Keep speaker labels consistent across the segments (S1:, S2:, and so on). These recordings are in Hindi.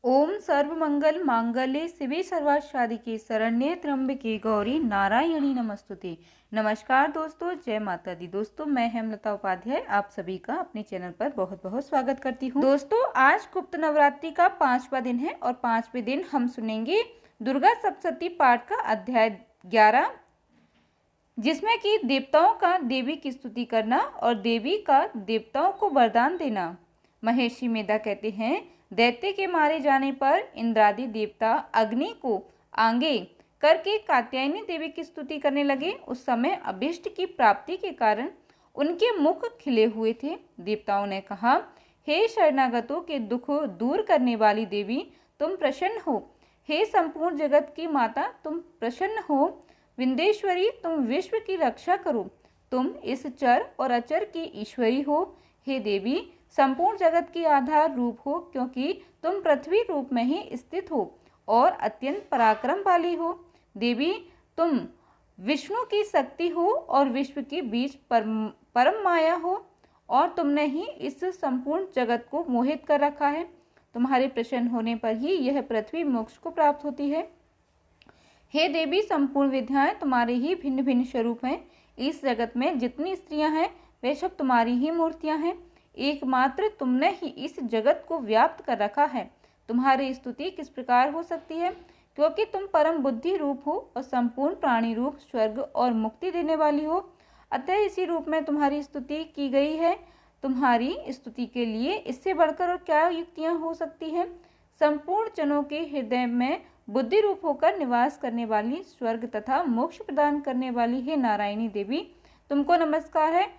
S1: ओम सर्वमंगल मांगल्ये शिवे सर्वार्थसाधिके शरण्ये त्र्यंबके गौरी नारायणी नमस्तुते। नमस्कार दोस्तों, जय माता दी। दोस्तों, मैं हेमलता उपाध्याय आप सभी का अपने चैनल पर बहुत बहुत स्वागत करती हूँ। दोस्तों, आज गुप्त नवरात्रि का 5वां दिन है और 5वें दिन हम सुनेंगे दुर्गा सप्तशती पाठ का अध्याय 11, जिसमें कि देवताओं का देवी की स्तुति करना और देवी का देवताओं को वरदान देना। महर्षि मेधा कहते हैं, दैत्य के मारे जाने पर इंद्रादि देवता अग्नि को आगे करके कात्यायनी देवी की स्तुति करने लगे। उस समय अभिष्ट की प्राप्ति के कारण उनके मुख खिले हुए थे। देवताओं ने कहा, हे शरणागतों के दुख दूर करने वाली देवी, तुम प्रसन्न हो। हे संपूर्ण जगत की माता, तुम प्रसन्न हो। विंध्येश्वरी, तुम विश्व की रक्षा करो। तुम इस चर और अचर की ईश्वरी हो। हे देवी, संपूर्ण जगत की आधार रूप हो, क्योंकि तुम पृथ्वी रूप में ही स्थित हो और अत्यंत पराक्रम वाली हो। देवी, तुम विष्णु की शक्ति हो और विश्व के बीच परम माया हो, और तुमने ही इस संपूर्ण जगत को मोहित कर रखा है। तुम्हारे प्रसन्न होने पर ही यह पृथ्वी मोक्ष को प्राप्त होती है। हे देवी, संपूर्ण विद्याएं तुम्हारे ही भिन्न भिन्न स्वरूप हैं। इस जगत में जितनी स्त्रियां हैं वे सब तुम्हारी ही मूर्तियां हैं। एकमात्र तुमने ही इस जगत को व्याप्त कर रखा है। तुम्हारी स्तुति किस प्रकार हो सकती है, क्योंकि तुम परम बुद्धि रूप हो और संपूर्ण प्राणी रूप, स्वर्ग और मुक्ति देने वाली हो। अतः इसी रूप में तुम्हारी स्तुति की गई है। तुम्हारी स्तुति के लिए इससे बढ़कर और क्या युक्तियां हो सकती हैं। संपूर्ण जनों के हृदय में बुद्धि रूप होकर निवास करने वाली, स्वर्ग तथा मोक्ष प्रदान करने वाली हे नारायणी देवी, तुमको नमस्कार है।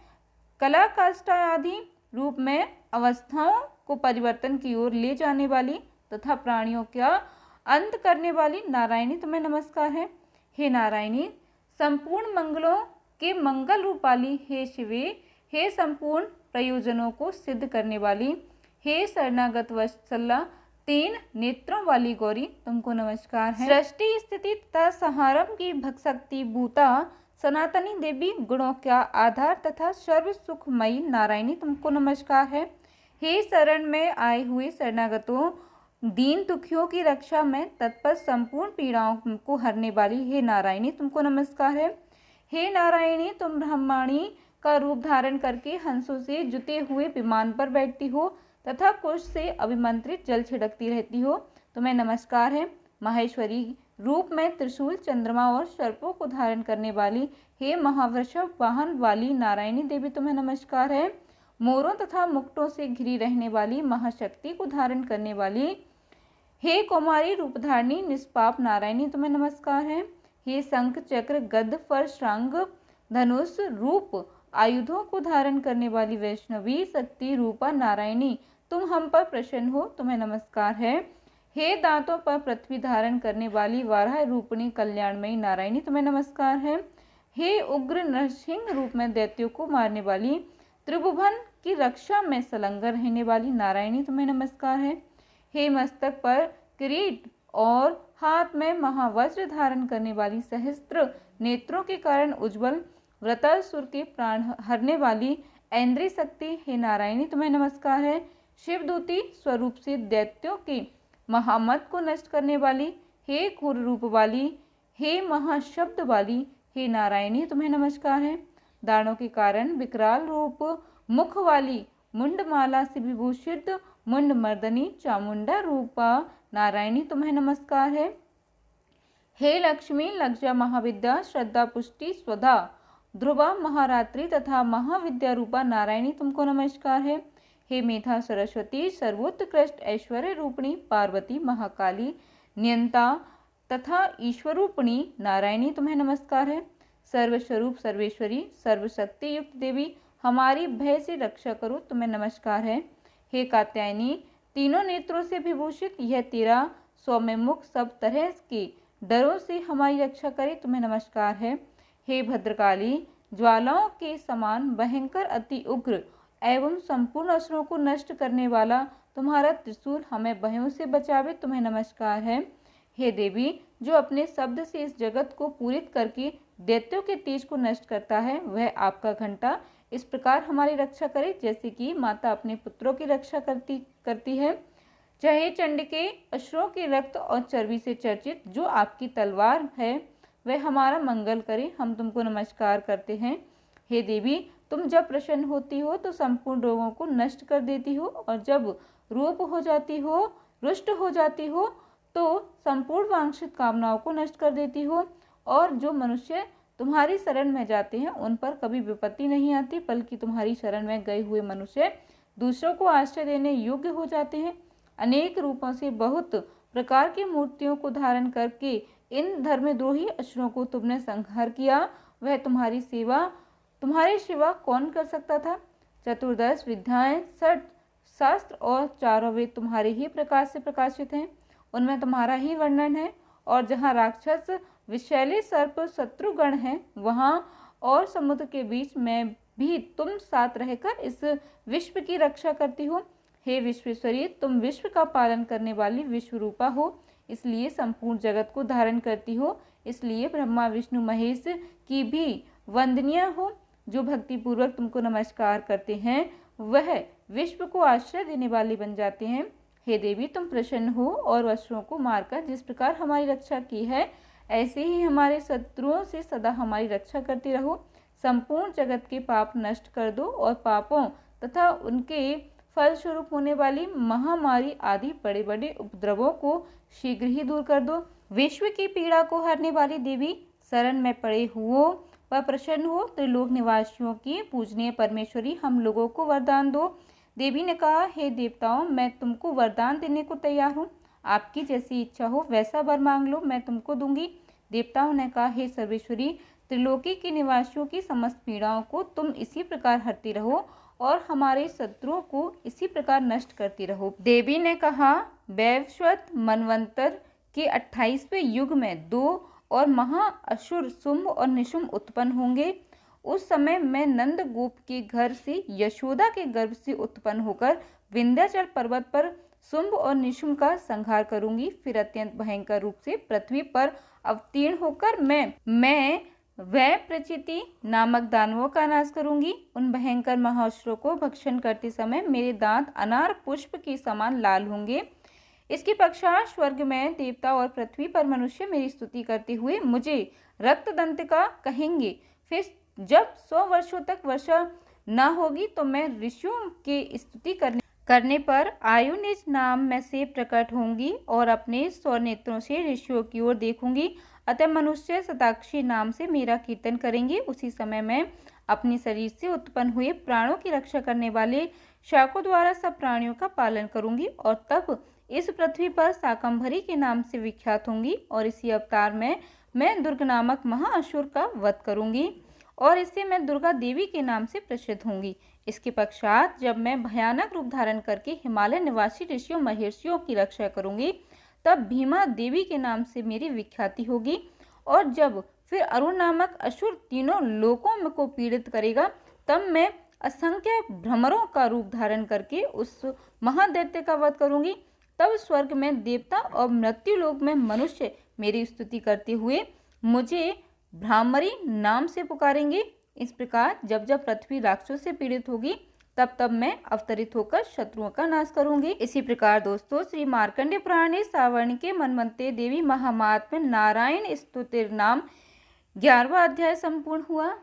S1: कला काष्ठा आदि रूप में अवस्थाओं को परिवर्तन की ओर ले जाने वाली तथा प्राणियों का अंत करने वाली नारायणी, तुम्हें नमस्कार है। हे नारायणी, संपूर्ण मंगलों के मंगल रूप वाली हे शिवे, हे संपूर्ण प्रयोजनों को सिद्ध करने वाली, हे शरणागत वत्सला, 3 नेत्रों वाली गौरी, तुमको नमस्कार है। सृष्टि स्थिति तथा संहारम की भक्शक्ति भूता सनातनी देवी, गुणों का आधार तथा सर्व सुखमयी नारायणी, तुमको नमस्कार है। हे शरण में आए हुए शरणागतों, दीन दुखियों की रक्षा में तत्पर, संपूर्ण पीड़ाओं को हरने वाली हे नारायणी, तुमको नमस्कार है। हे नारायणी, तुम ब्रह्माणी का रूप धारण करके हंसों से जुते हुए विमान पर बैठती हो तथा कुश से अभिमंत्रित जल छिड़कती रहती हो, तुम्हें नमस्कार है। माहेश्वरी रूप में त्रिशूल, चंद्रमा और सर्पों को धारण करने वाली हे महावृषभ वाहन वाली नारायणी देवी, तुम्हें नमस्कार है। मोरों तथा मुकुटों से घिरी रहने वाली महाशक्ति को धारण करने वाली हे कौमारी रूपधारणी निष्पाप नारायणी, तुम्हें नमस्कार है। हे शंख चक्र गद फरशंग धनुष रूप आयुधों को धारण करने वाली वैष्णवी शक्ति रूपा नारायणी, तुम हम पर प्रसन्न हो, तुम्हें नमस्कार है। हे दांतों पर पृथ्वी धारण करने वाली वाराह रूपणी कल्याणमयी नारायणी, तुम्हें नमस्कार है। हे उग्र नरसिंह रूप में दैत्यों को मारने वाली, त्रिभुवन की रक्षा में संलग्न रहने वाली नारायणी, तुम्हें नमस्कार है। हे मस्तक पर किरीट और हाथ में महावज्र धारण करने वाली, सहस्त्र नेत्रों के कारण उज्ज्वल, वृतासुर के प्राण हरने वाली ऐन्द्रिय शक्ति हे नारायणी, तुम्हें नमस्कार है। शिवदूती स्वरूप से दैत्यों के महामत को नष्ट करने वाली हे क्रूर रूप वाली, हे महाशब्द वाली हे नारायणी, तुम्हें नमस्कार है। दानों के कारण विकराल रूप मुख वाली, मुंडमाला से विभूषित मुंड मर्दनी चामुंडा रूपा नारायणी, तुम्हें नमस्कार है। हे लक्ष्मी, लज्जा महाविद्या, श्रद्धा पुष्टि स्वधा ध्रुवा महारात्रि तथा महाविद्या रूपा नारायणी, तुमको नमस्कार है। हे मेधा सरस्वती, सर्वोत्कृष्ट ऐश्वर्य रूपिणी पार्वती महाकाली नियंता तथा ईश्वरूपिणी नारायणी, तुम्हें नमस्कार है। सर्वस्वरूप सर्वेश्वरी, सर्वशक्ति युक्त देवी, हमारी भय से रक्षा करो, तुम्हें नमस्कार है। हे कात्यायनी, तीनों नेत्रों से विभूषित, यह तेरा सौम्य मुख सब तरह के डरों से हमारी रक्षा करे, तुम्हें नमस्कार है। हे भद्रकाली, ज्वालाओं के समान भयंकर, अति उग्र एवं संपूर्ण असुरों को नष्ट करने वाला तुम्हारा त्रिशूल हमें भयों से बचावे, तुम्हें नमस्कार है। हे देवी, जो अपने शब्द से इस जगत को पूरित करके दैत्यों के तेज को नष्ट करता है, वह आपका घंटा इस प्रकार हमारी रक्षा करे, जैसे कि माता अपने पुत्रों की रक्षा करती है। चाहे चंड के अश्रों के रक्त और चर्बी से चर्चित जो आपकी तलवार है वह हमारा मंगल करे, हम तुमको नमस्कार करते हैं। हे देवी, तुम जब प्रसन्न होती हो तो संपूर्ण रोगों को नष्ट कर देती हो, और जब रूप हो जाती हो, रुष्ट हो जाती हो, तो संपूर्ण वांछित कामनाओं को नष्ट कर देती हो। और जो मनुष्य तुम्हारी शरण में जाते हैं उन पर कभी विपत्ति नहीं आती, बल्कि तुम्हारी शरण में गए हुए मनुष्य दूसरों को आश्रय देने योग्य हो जाते हैं। अनेक रूपों से बहुत प्रकार की मूर्तियों को धारण करके इन धर्मद्रोही असुरों को तुमने संहार किया। वह तुम्हारी सेवा कौन कर सकता था? चतुर्दश विद्याएं, 60 शास्त्र और चारों वेद तुम्हारे ही प्रकाश से प्रकाशित हैं, उनमें तुम्हारा ही वर्णन है। और जहाँ राक्षस विषैले सर्प शत्रुगण हैं, वहाँ और समुद्र के बीच में भी तुम साथ रहकर इस विश्व की रक्षा करती हो। हे विश्वेश्वरी, तुम विश्व का पालन करने वाली विश्व रूपा हो, इसलिए संपूर्ण जगत को धारण करती हो। इसलिए ब्रह्मा विष्णु महेश की भी वंदनीय हो। जो भक्ति पूर्वक तुमको नमस्कार करते हैं वह विश्व को आश्रय देने वाले बन जाते हैं। हे देवी, तुम प्रसन्न हो और असुरों को मारकर जिस प्रकार हमारी रक्षा की है, ऐसे ही हमारे शत्रुओं से सदा हमारी रक्षा करती रहो। संपूर्ण जगत के पाप नष्ट कर दो और पापों तथा उनके फलस्वरूप होने वाली महामारी आदि बड़े बड़े उपद्रवों को शीघ्र ही दूर कर दो। विश्व की पीड़ा को हरने वाली देवी, शरण में पड़े हुओं पर प्रसन्न हो। त्रिलोक निवासियों की पूजनीय परमेश्वरी, हम लोगों को वरदान दो। देवी ने कहा, हे देवताओं, मैं तुमको वरदान देने को तैयार हूँ। आपकी जैसी इच्छा हो वैसा वर मांग लो, मैं तुमको दूंगी। देवताओं ने कहा, हे सर्वेश्वरी, त्रिलोकी के निवासियों की समस्त पीड़ाओं को तुम इसी प्रकार हरती रहो और हमारे शत्रुओं को इसी प्रकार नष्ट करती रहो। देवी ने कहा, वैवस्वत मनवंतर के 28वें युग में 2 और महा असुर शुंभ और निशुंभ उत्पन्न होंगे। उस समय मैं नंद गोप के घर से यशोदा के गर्भ से उत्पन्न होकर विंध्याचल पर्वत पर शुंभ और निशुंभ का संहार करूंगी। फिर अत्यंत भयंकर रूप से पृथ्वी पर अवतीर्ण होकर मैं वह प्रचिति नामक दानवों का नाश करूंगी। उन भयंकर महासुरों को भक्षण करते समय मेरे दांत अनार पुष्प के समान लाल होंगे। इसके पश्चात स्वर्ग में देवता और पृथ्वी पर मनुष्य मेरी स्तुति करते हुए मुझे रक्तदंतिका कहेंगे। फिर जब 100 वर्षों तक वर्षा न होगी तो मैं ऋषियों के स्तुति करने पर आयुनिज नाम में से प्रकट होंगी और अपने 100 नेत्रों से ऋषियों की ओर देखूंगी। अतः मनुष्य शताक्षी नाम से मेरा कीर्तन करेंगे। उसी समय मैं अपने शरीर से उत्पन्न हुए प्राणों की रक्षा करने वाले शाकों द्वारा सब प्राणियों का पालन करूंगी और तब इस पृथ्वी पर शाकंभरी के नाम से विख्यात होंगी। और इसी अवतार में मैं दुर्ग नामक महाअसुर का वध करूंगी और इससे मैं दुर्गा देवी के नाम से प्रसिद्ध होंगी। इसके पश्चात जब मैं भयानक रूप धारण करके हिमालय निवासी ऋषियों महर्षियों की रक्षा करूंगी, तब भीमा देवी के नाम से मेरी विख्याति होगी। और जब फिर अरुण नामक असुर तीनों लोकों को पीड़ित करेगा, तब मैं असंख्य भ्रमरों का रूप धारण करके उस महादैत्य का वध करूंगी। तब स्वर्ग में देवता और मृत्यु लोक में मनुष्य मेरी स्तुति करते हुए मुझे भ्रामरी नाम से पुकारेंगे। इस प्रकार जब जब पृथ्वी राक्षसों से पीड़ित होगी, तब तब मैं अवतरित होकर शत्रुओं का नाश करूंगी। इसी प्रकार दोस्तों, श्री मार्कंडेय पुराण में सावर्ण के मनवंते देवी महात्म्य नारायण स्तुतिर नाम 11वां अध्याय संपूर्ण हुआ।